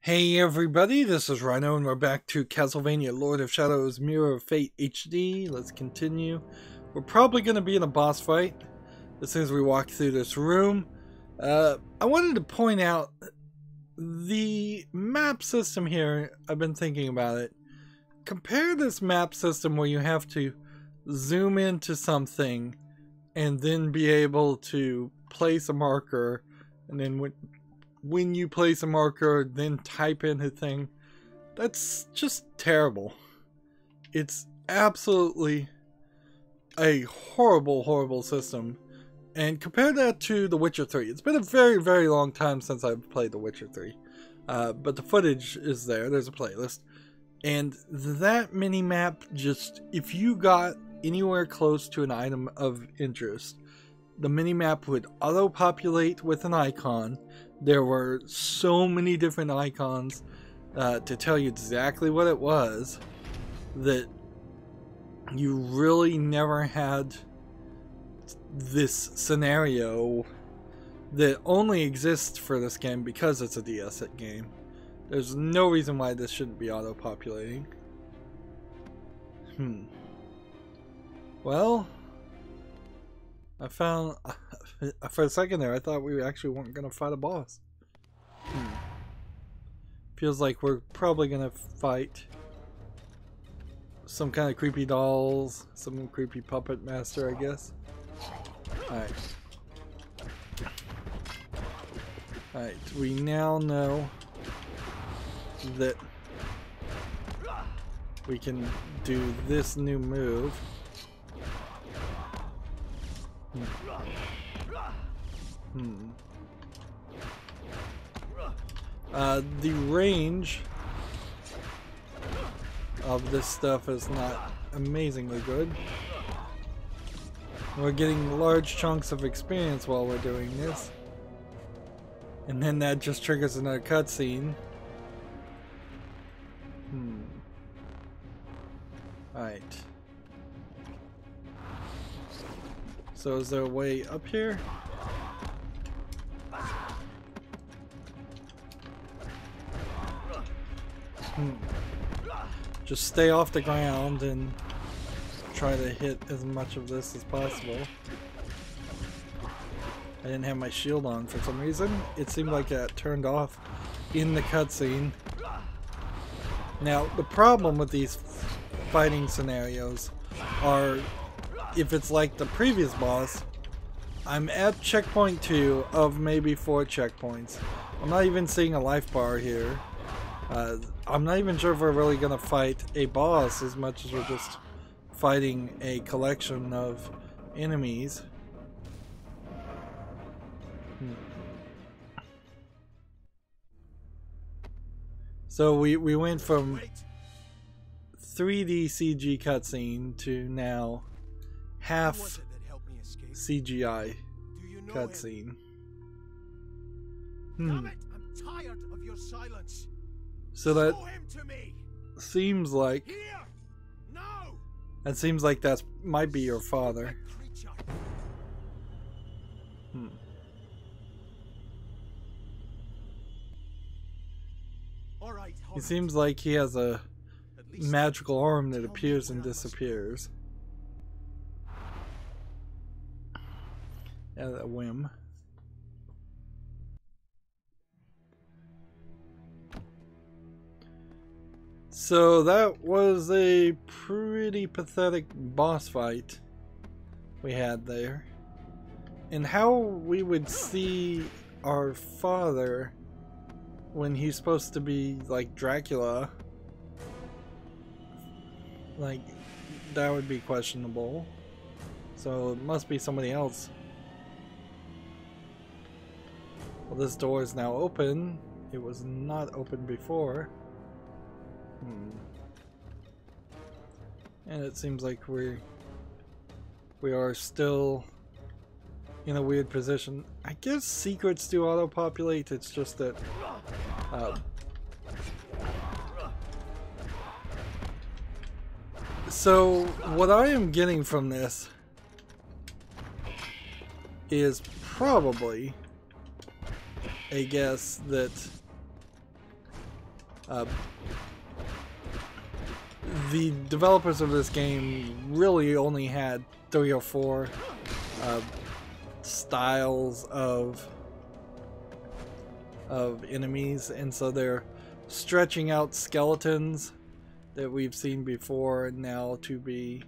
Hey everybody, this is Rydo and we're back to Castlevania Lord of Shadows Mirror of Fate HD. Let's continue. We're probably going to be in a boss fight as soon as we walk through this room. I wanted to point out the map system here. I've been thinking about it. Compare this map system where you have to zoom into something and then be able to place a marker, and then when you place a marker, then type in a thing. That's just terrible. It's absolutely a horrible, horrible system. And compare that to The Witcher 3. It's been a very, very long time since I've played The Witcher 3. But the footage is there. There's a playlist. And that mini-map just, if you got anywhere close to an item of interest, the mini-map would auto-populate with an icon. There were so many different icons to tell you exactly what it was that you really never had this scenario that only exists for this game because it's a DS game. There's no reason why this shouldn't be auto-populating. Well, I found... for a second there, I thought we actually weren't going to fight a boss. Feels like we're probably going to fight some kind of creepy dolls, some creepy puppet master, I guess. Alright. Alright, we now know that we can do this new move. The range of this stuff is not amazingly good. We're getting large chunks of experience while we're doing this. And then that just triggers another cutscene. Alright. So is there a way up here? Just stay off the ground and try to hit as much of this as possible. I didn't have my shield on for some reason. It seemed like that turned off in the cutscene. Now, the problem with these fighting scenarios are, if it's like the previous boss, I'm at checkpoint 2 of maybe 4 checkpoints. I'm not even seeing a life bar here. I'm not even sure if we're really going to fight a boss as much as we're just fighting a collection of enemies. So we went from 3D CG cutscene to now half CGI cutscene. I'm tired of your silence. So that seems like that might be your father. He seems like he has a magical arm that appears and disappears at a whim. So that was a pretty pathetic boss fight we had there. And how we would see our father when he's supposed to be like Dracula, like, that would be questionable. So it must be somebody else. Well, this door is now open. It was not open before. And it seems like we are still in a weird position. I guess secrets do auto-populate. It's just that so what I am getting from this is probably a guess that The developers of this game really only had 3 or 4 styles of enemies, and so they're stretching out skeletons that we've seen before now to be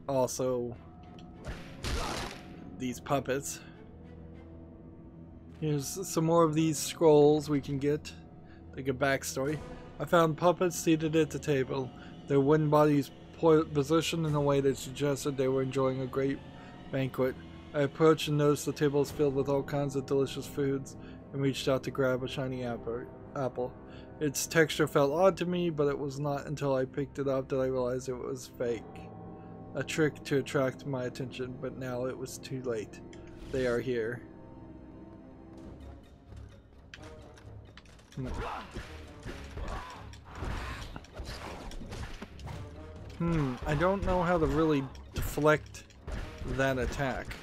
also these puppets. Here's some more of these scrolls we can get. Like a backstory. I found puppets seated at the table, their wooden bodies positioned in a way that suggested they were enjoying a great banquet. I approached and noticed the table was filled with all kinds of delicious foods and reached out to grab a shiny apple. Its texture felt odd to me, but it was not until I picked it up that I realized it was fake. A trick to attract my attention, but now it was too late. They are here. I don't know how to really deflect that attack.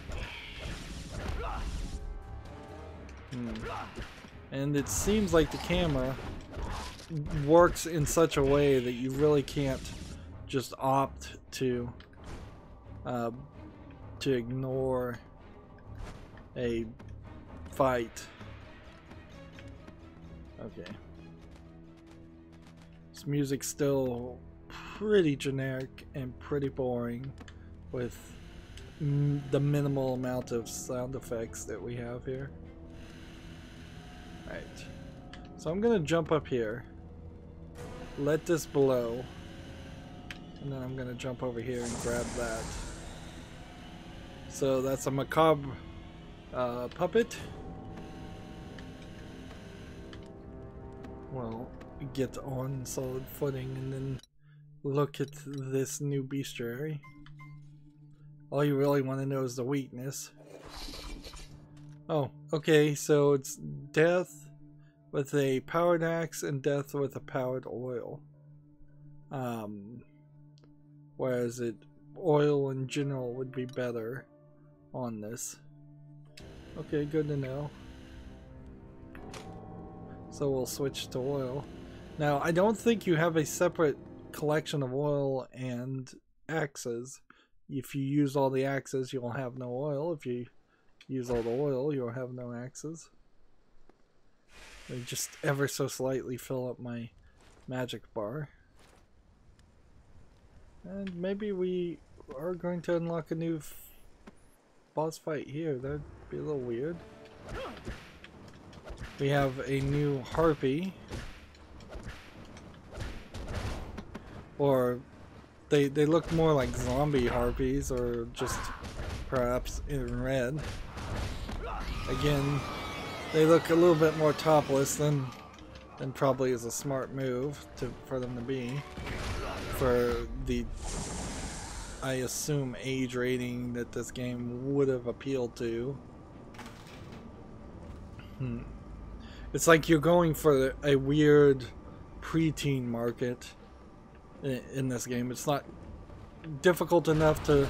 And it seems like the camera works in such a way that you really can't just opt to ignore a fight. Okay. This music's still pretty generic and pretty boring with the minimal amount of sound effects that we have here. Alright. So I'm gonna jump up here, let this blow, and then I'm gonna jump over here and grab that. So that's a macabre puppet. Well, get on solid footing and then look at this new bestiary. All you really want to know is the weakness. Oh, okay, so it's death with a powered axe and death with a powered oil. Whereas oil in general would be better on this. Okay, good to know. So we'll switch to oil. Now, I don't think you have a separate collection of oil and axes. If you use all the axes, you'll have no oil. If you use all the oil, you'll have no axes. They just ever so slightly fill up my magic bar. And maybe we are going to unlock a new boss fight here. That'd be a little weird. We have a new harpy. Or they look more like zombie harpies, or just perhaps in red. Again, they look a little bit more topless than probably is a smart move for them to be. For the, I assume, age rating that this game would have appealed to. It's like you're going for a weird preteen market in this game. It's not difficult enough to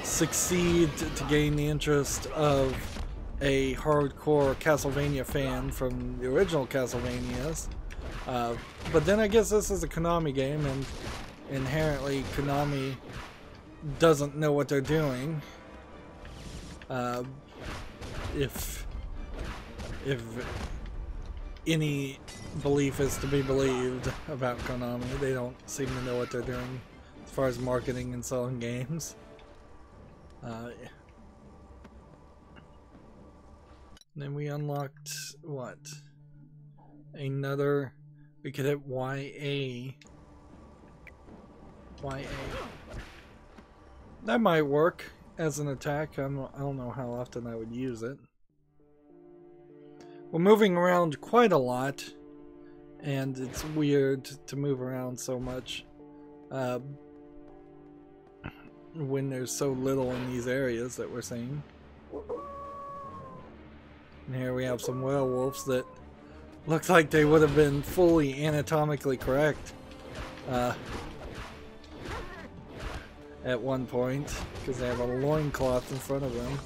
succeed to gain the interest of a hardcore Castlevania fan from the original Castlevanias. But then I guess this is a Konami game, and inherently Konami doesn't know what they're doing. If any belief is to be believed about Konami, they don't seem to know what they're doing as far as marketing and selling games. Then we unlocked what? Another. We could hit YA. That might work as an attack. I don't know how often I would use it. We're moving around quite a lot, and it's weird to move around so much when there's so little in these areas that we're seeing. And here we have some werewolves that looks like they would have been fully anatomically correct at one point, because they have a loincloth in front of them.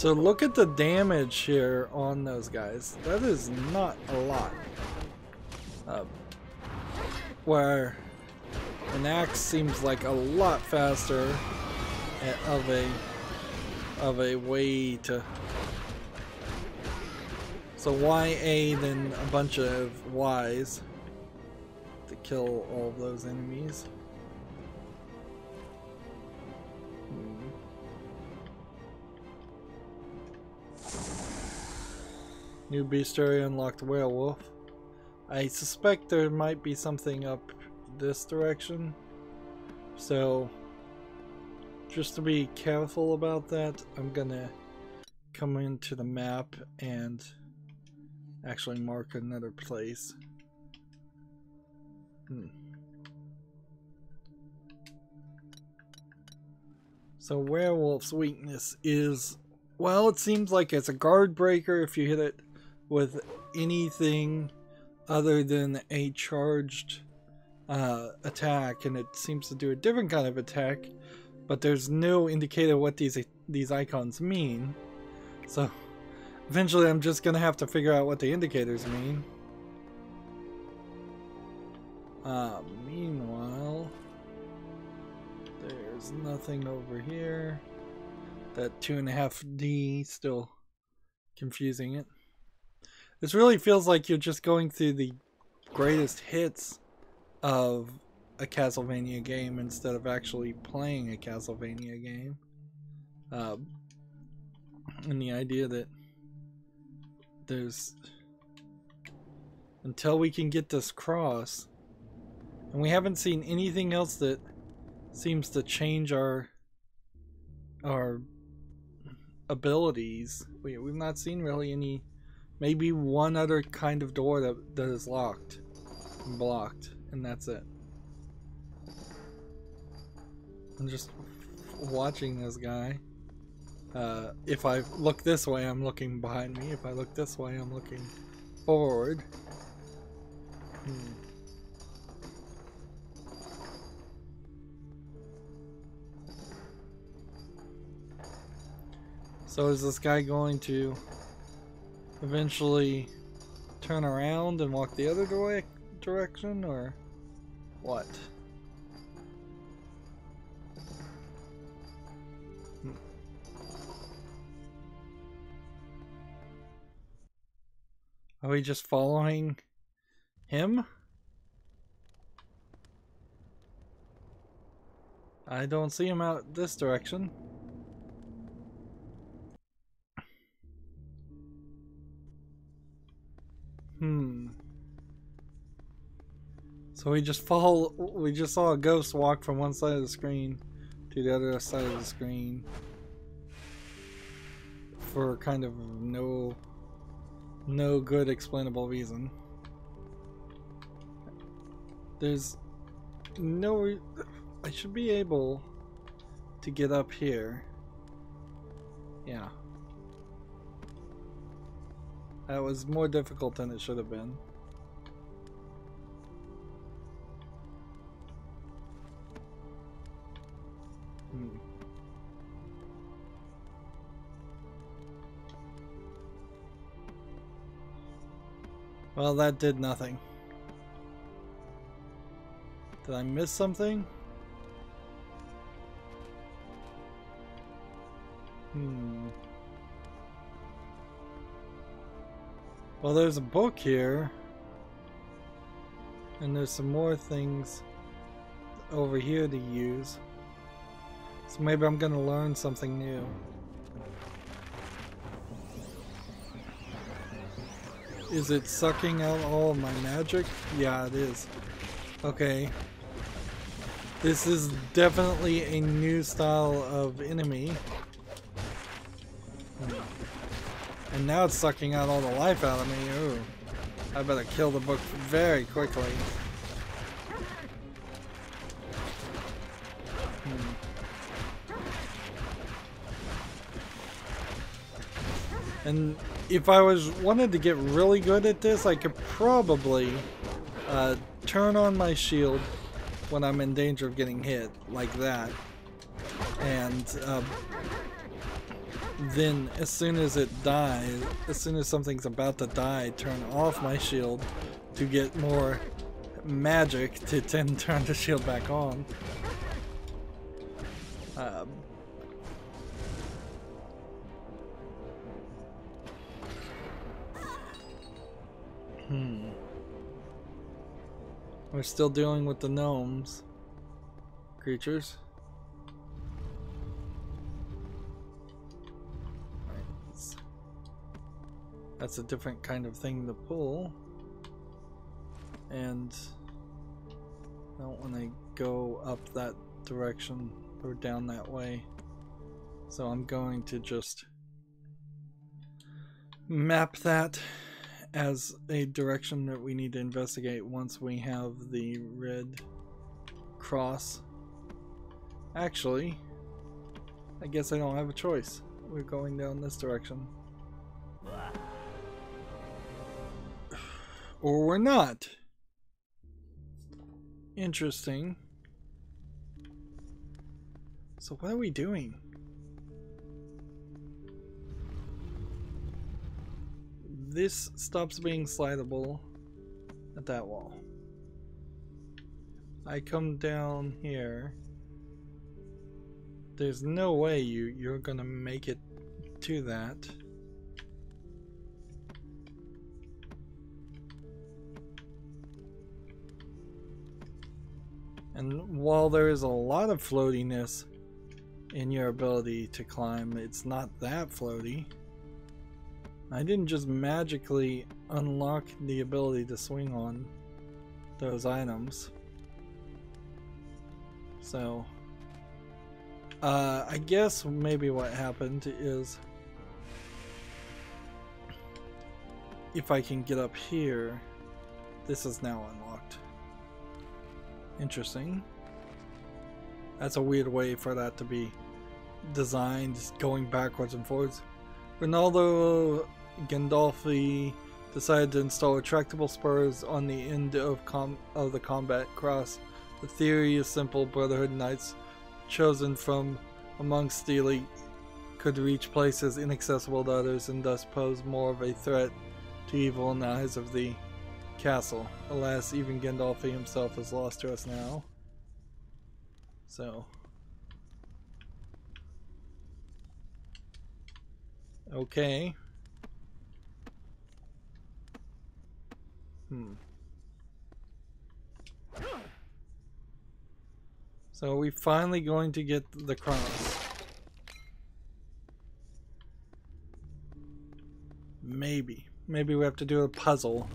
So look at the damage here on those guys. That is not a lot. Where an axe seems like a lot faster of a way to. So why A than a bunch of Y's to kill all of those enemies? New beast area unlocked werewolf. I suspect there might be something up this direction. So just to be careful about that, I'm gonna come into the map and actually mark another place. So werewolf's weakness is, well, it seems like it's a guard breaker if you hit it with anything other than a charged attack, and it seems to do a different kind of attack, but there's no indicator what these icons mean. So eventually I'm just gonna have to figure out what the indicators mean. Meanwhile, there's nothing over here. That 2.5D still confusing it. This really feels like you're just going through the greatest hits of a Castlevania game instead of actually playing a Castlevania game. And the idea that there's, until we can get this cross, and we haven't seen anything else that seems to change our abilities. We've not seen really any. Maybe one other kind of door that is locked and blocked, and that's it. I'm just watching this guy. If I look this way, I'm looking behind me. If I look this way, I'm looking forward. So is this guy going to eventually turn around and walk the other direction, or what? Are we just following him? I don't see him out this direction. So we just saw a ghost walk from one side of the screen to the other side of the screen for kind of no good explainable reason. There's no I should be able to get up here. Yeah. That was more difficult than it should have been. Well, that did nothing. Did I miss something? Well, there's a book here. And there's some more things over here to use. So maybe I'm gonna learn something new. Is it sucking out all of my magic? Yeah, it is. Okay. This is definitely a new style of enemy. And now it's sucking out all the life out of me. Ooh. I better kill the book very quickly. And if I wanted to get really good at this, I could probably turn on my shield when I'm in danger of getting hit, like that. And then as soon as it dies, as soon as something's about to die, turn off my shield to get more magic to then turn the shield back on. We're still dealing with the gnomes creatures. Right, that's a different kind of thing to pull, and I don't want to go up that direction or down that way, so I'm going to just map that as a direction that we need to investigate once we have the red cross. Actually, I guess I don't have a choice. We're going down this direction. Or we're not. Interesting. So what are we doing? This stops being slidable at that wall. I come down here. There's no way you're gonna make it to that. And while there is a lot of floatiness in your ability to climb, it's not that floaty. I didn't just magically unlock the ability to swing on those items. So, I guess maybe what happened is, if I can get up here, this is now unlocked. Interesting. That's a weird way for that to be designed, just going backwards and forwards. Ronaldo Gandolfi decided to install retractable spurs on the end of the combat cross. The theory is simple: Brotherhood Knights chosen from amongst the elite could reach places inaccessible to others and thus pose more of a threat to evil in the eyes of the castle. Alas, even Gandolfi himself is lost to us now. So, okay. So are we finally going to get the cross? Maybe. Maybe we have to do a puzzle.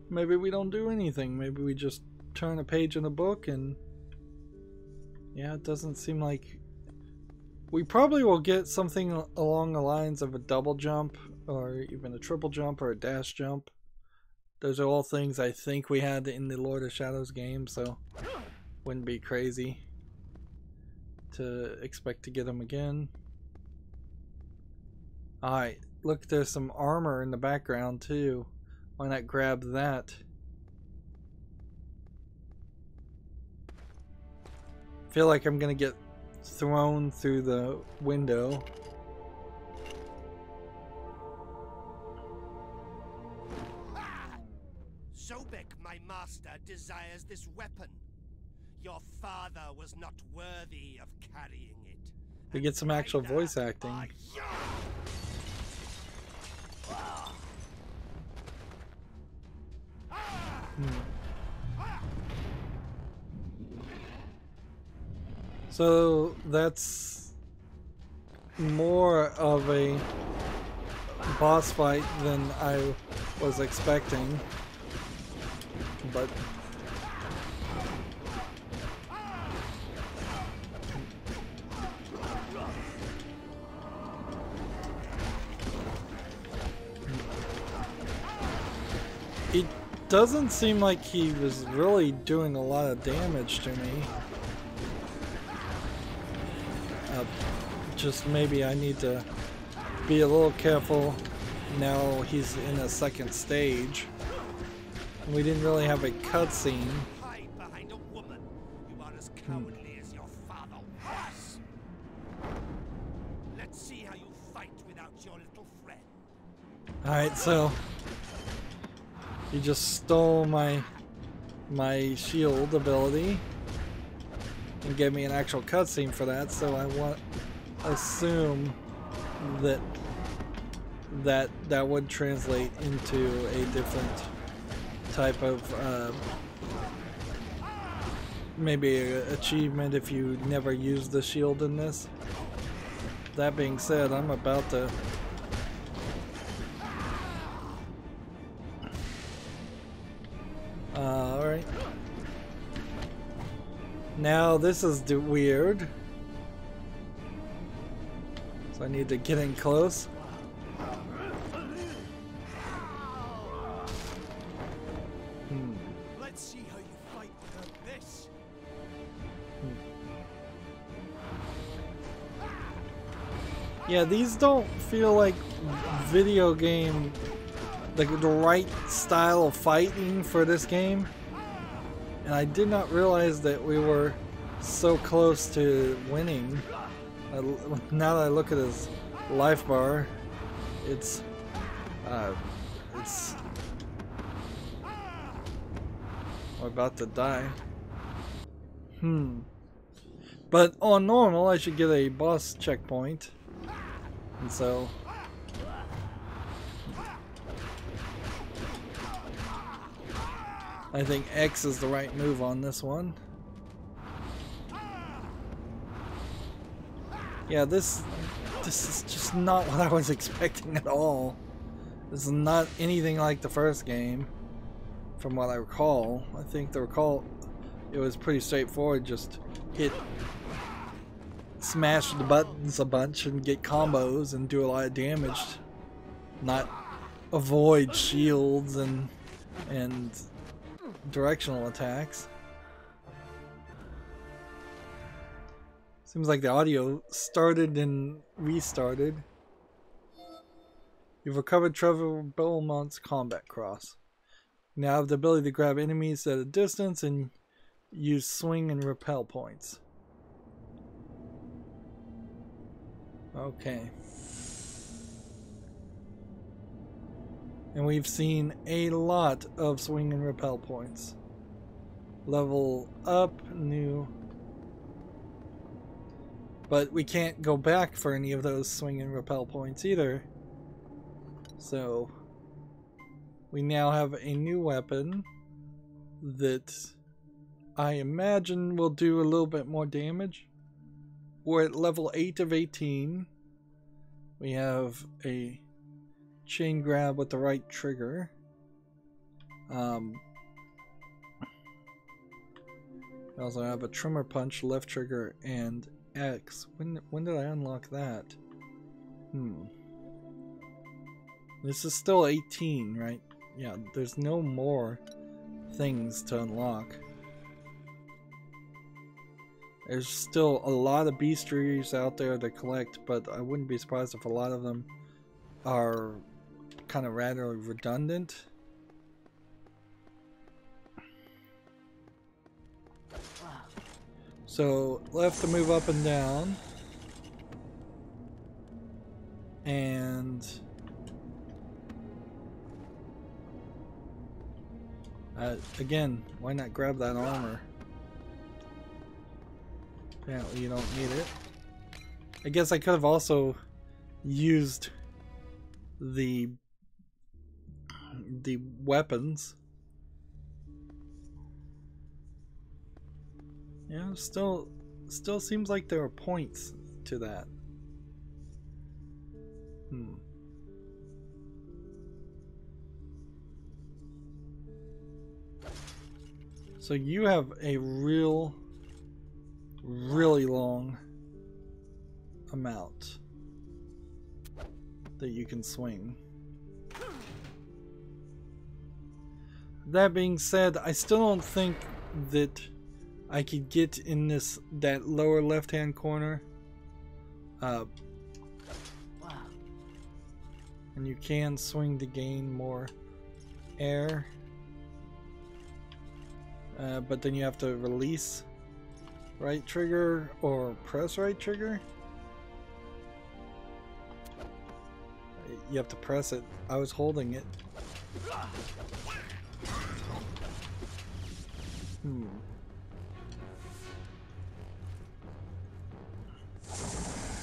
Maybe we don't do anything. Maybe we just turn a page in the book and... yeah, it doesn't seem like... we probably will get something along the lines of a double jump, or even a triple jump, or a dash jump. Those are all things I think we had in the Lord of Shadows game, so wouldn't be crazy to expect to get them again. Alright, look, there's some armor in the background too. Why not grab that? Feel like I'm gonna get thrown through the window. Sobek, my master, desires this weapon. Your father was not worthy of carrying it. We get some actual voice acting. So that's more of a boss fight than I was expecting, but it doesn't seem like he was really doing a lot of damage to me. Just maybe I need to be a little careful now he's in a second stage. We didn't really have a cutscene. Hide behind a woman. You are as cowardly as your father. Yes. Let's see how you fight without your little friend. Alright, so he just stole my shield ability and gave me an actual cutscene for that, so I assume that would translate into a different type of maybe a achievement if you never use the shield in this. That being said, I'm about to alright. Now this is weird. So I need to get in close. Let's see how you fight without this. Yeah, these don't feel like video game, like the right style of fighting for this game. And I did not realize that we were so close to winning. Now that I look at his life bar, it's we're about to die. But on normal, I should get a boss checkpoint. And so I think X is the right move on this one. Yeah, this is just not what I was expecting at all. This is not anything like the first game, from what I recall. I think it was pretty straightforward. Just smash the buttons a bunch and get combos and do a lot of damage. Not avoid shields and directional attacks. Seems like the audio started and restarted. You've recovered Trevor Belmont's combat cross. You now have the ability to grab enemies at a distance and use swing and repel points. Okay. And we've seen a lot of swing and repel points. Level up, new. But we can't go back for any of those swing and repel points either. So we now have a new weapon that I imagine will do a little bit more damage. We're at level 8 of 18. We have a chain grab with the right trigger. We also have a tremor punch, left trigger, and X. When did I unlock that? This is still 18, right? Yeah, there's no more things to unlock. There's still a lot of beastries out there to collect, but I wouldn't be surprised if a lot of them are kind of rather redundant. So left to move up and down, and again, why not grab that armor? Apparently you don't need it. I guess I could have also used the weapons. Yeah, still seems like there are points to that. So you have a really long amount that you can swing. That being said, I still don't think that I could get in that lower left hand corner. And you can swing to gain more air. But then you have to release right trigger or press right trigger? You have to press it. I was holding it.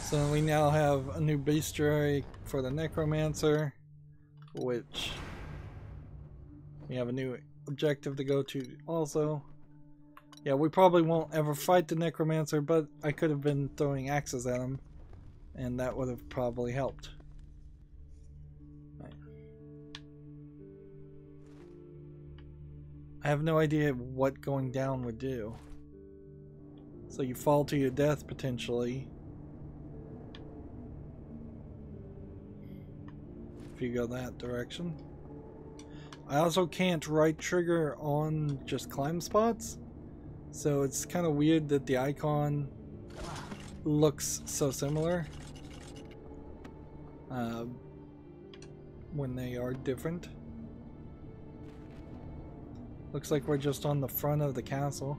So we now have a new bestiary for the necromancer, which we have a new objective to go to also. Yeah, we probably won't ever fight the necromancer, but I could have been throwing axes at him, and that would have probably helped. Right. I have no idea what going down would do. So you fall to your death potentially if you go that direction. I also can't right trigger on just climb spots, so it's kind of weird that the icon looks so similar when they are different. Looks like we're just on the front of the castle.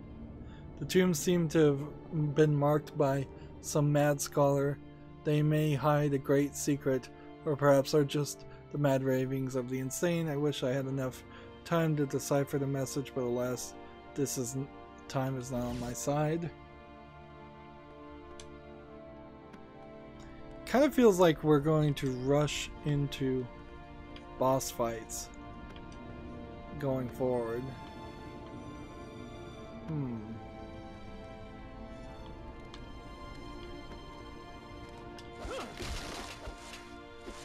The tombs seem to have been marked by some mad scholar. They may hide a great secret, or perhaps are just the mad ravings of the insane. I wish I had enough time to decipher the message, but alas, time is not on my side. Kind of feels like we're going to rush into boss fights going forward.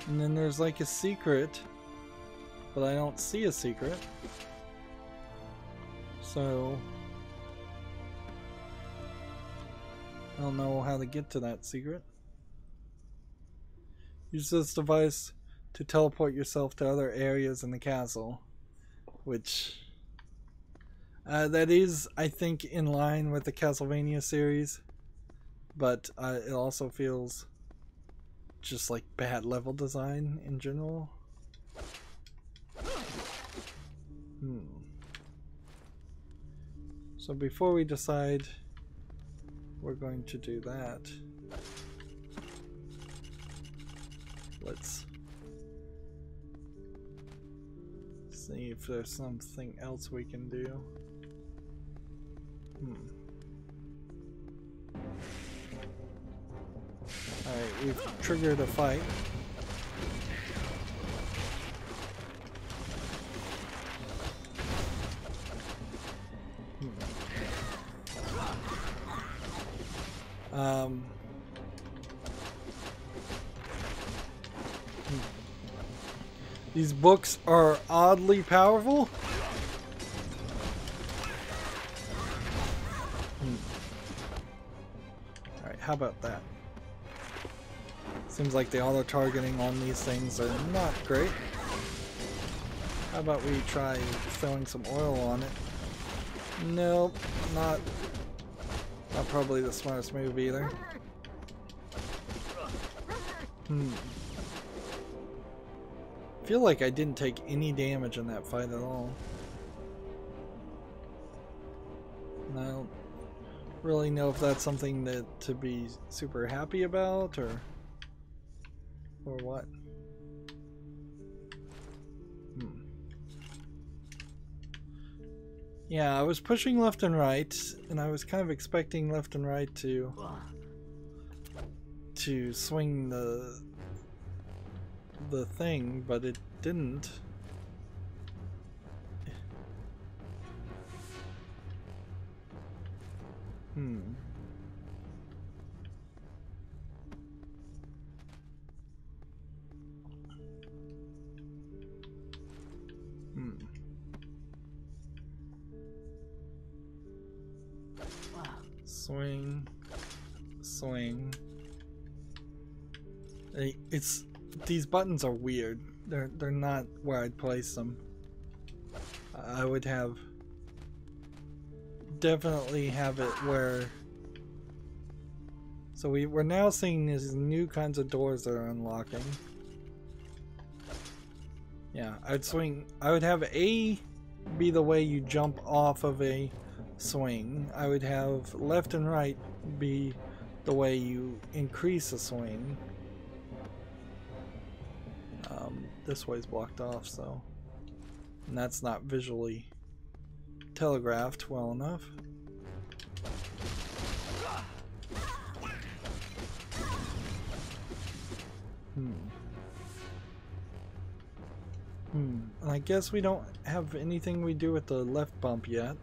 And then there's like a secret, but I don't see a secret. So I don't know how to get to that secret. Use this device to teleport yourself to other areas in the castle, which that is, I think, in line with the Castlevania series, but it also feels just like bad level design in general. So before we decide we're going to do that, let's see if there's something else we can do. Alright, we've triggered a fight. These books are oddly powerful. Alright, how about that? Seems like the auto-targeting on these things are not great. How about we try throwing some oil on it? Nope, not probably the smartest move either. I feel like I didn't take any damage in that fight at all. And I don't really know if that's something that to be super happy about or what. Yeah, I was pushing left and right, and I was kind of expecting left and right to swing the thing, but it didn't. Swing, swing. These buttons are weird. They're not where I'd place them. I would definitely have it where. So we're now seeing these new kinds of doors that are unlocking. Yeah, I would have A be the way you jump off of a swing. I would have left and right be the way you increase a swing. This way's blocked off, so, and that's not visually telegraphed well enough. And I guess we don't have anything we do with the left bump yet.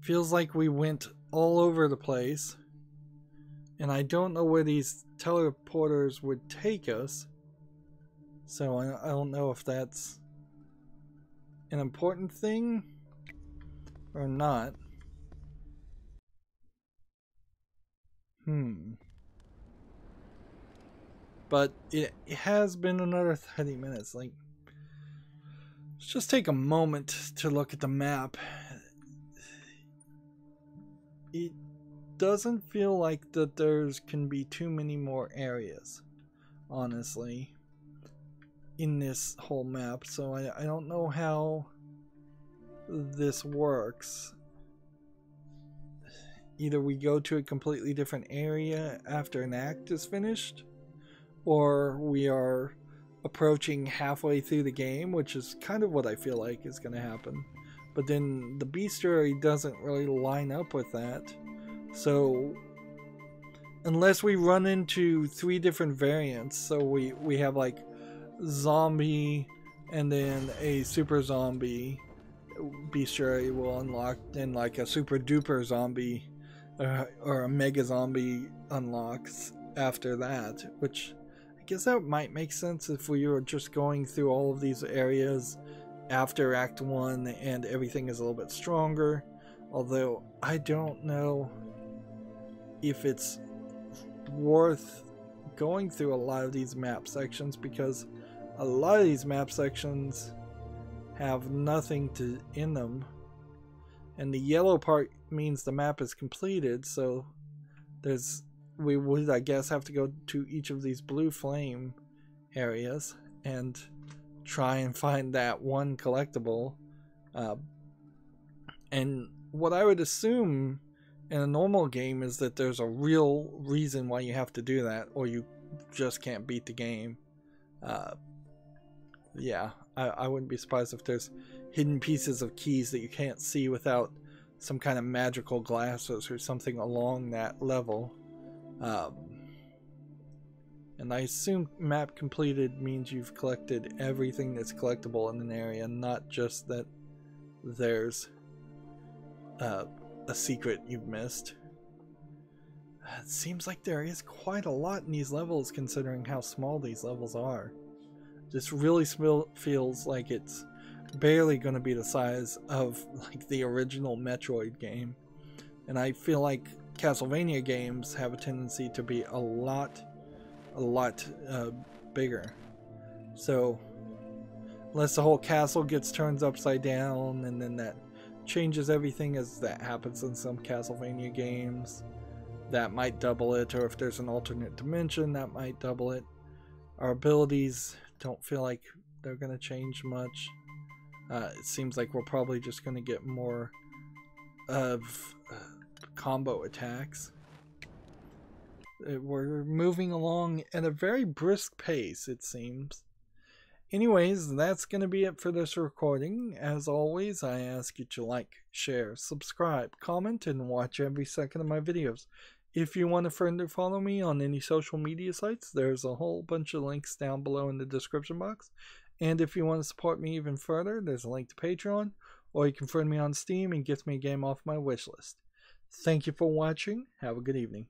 Feels like we went all over the place. And I don't know where these teleporters would take us. So I don't know if that's an important thing or not. But it has been another 30 minutes. Like, let's just take a moment to look at the map. It doesn't feel like that there's can be too many more areas, honestly, in this whole map. So I don't know how this works. Either we go to a completely different area after an act is finished, or we are approaching halfway through the game, which is kind of what I feel like is going to happen. But then the bestiary doesn't really line up with that. So unless we run into 3 different variants, so we have like zombie and then a super zombie bestiary will unlock, then like a super duper zombie or a mega zombie unlocks after that, which I guess that might make sense if we were just going through all of these areas after Act 1 and everything is a little bit stronger. Although I don't know if it's worth going through a lot of these map sections, because a lot of these map sections have nothing in them, and the yellow part means the map is completed. So we would, I guess, have to go to each of these blue flame areas and try and find that one collectible, and what I would assume in a normal game is that there's a real reason why you have to do that, or you just can't beat the game. Yeah, I wouldn't be surprised if there's hidden pieces of keys that you can't see without some kind of magical glasses or something along that level. And I assume map completed means you've collected everything that's collectible in an area, not just that there's a secret you've missed. It seems like there is quite a lot in these levels considering how small these levels are. This really feels like it's barely going to be the size of like the original Metroid game. And I feel like Castlevania games have a tendency to be a lot bigger. So unless the whole castle gets turned upside down and then that changes everything, as that happens in some Castlevania games, that might double it, or if there's an alternate dimension that might double it. Our abilities don't feel like they're going to change much. It seems like we're probably just going to get more of combo attacks. We're moving along at a very brisk pace, it seems. Anyways, that's going to be it for this recording. As always, I ask you to like, share, subscribe, comment, and watch every second of my videos. If you want to further follow me on any social media sites, there's a whole bunch of links down below in the description box. And if you want to support me even further, there's a link to Patreon, or you can friend me on Steam and get me a game off my wishlist. Thank you for watching. Have a good evening.